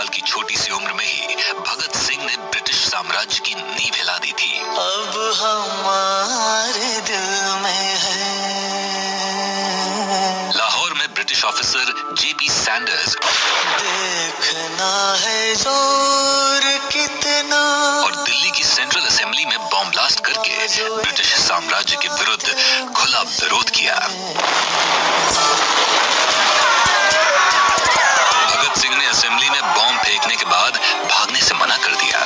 साल की छोटी सी उम्र में ही भगत सिंह ने ब्रिटिश साम्राज्य की नींव हिला दी थी। अब हमारे दिल में है। लाहौर में ब्रिटिश ऑफिसर जेपी सैंडर्स देखना है जोर कितना, और दिल्ली की सेंट्रल असेंबली में बॉम्ब ब्लास्ट करके ब्रिटिश साम्राज्य के विरुद्ध खुला विरोध किया। भगत सिंह ने असेंबली में बॉम्ब फेंकने के बाद भागने से मना कर दिया,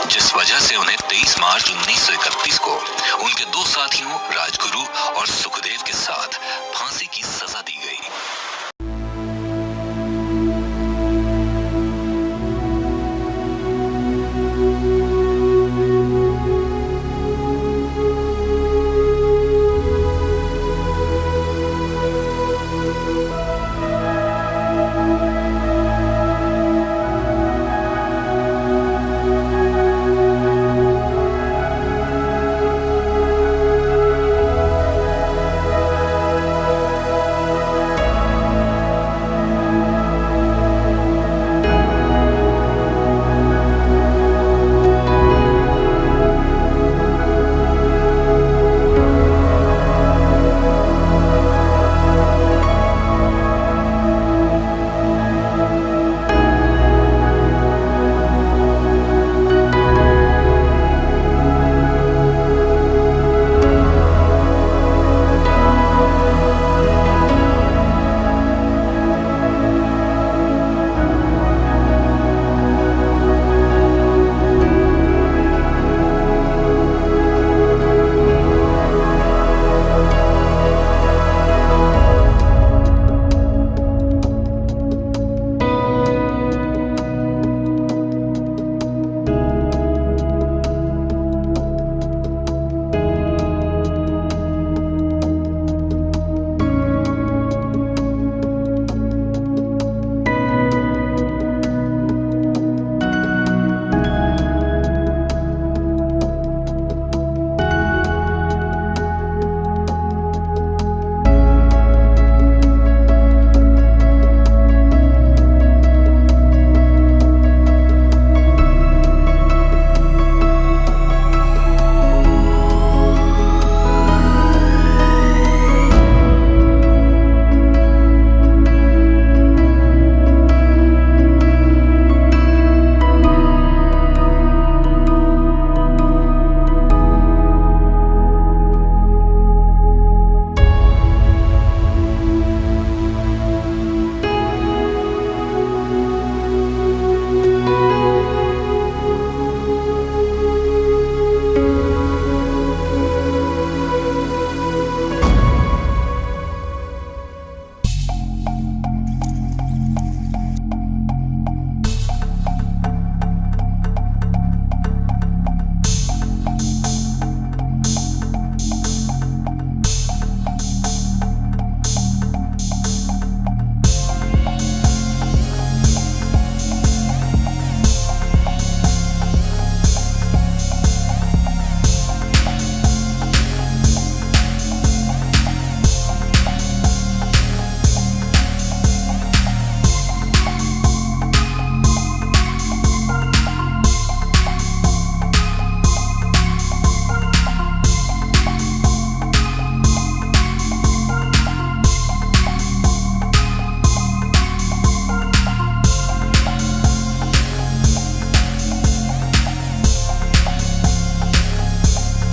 जिस वजह से उन्हें 23 मार्च 1931 को उनके दो साथियों राजगुरु और सुखदेव के साथ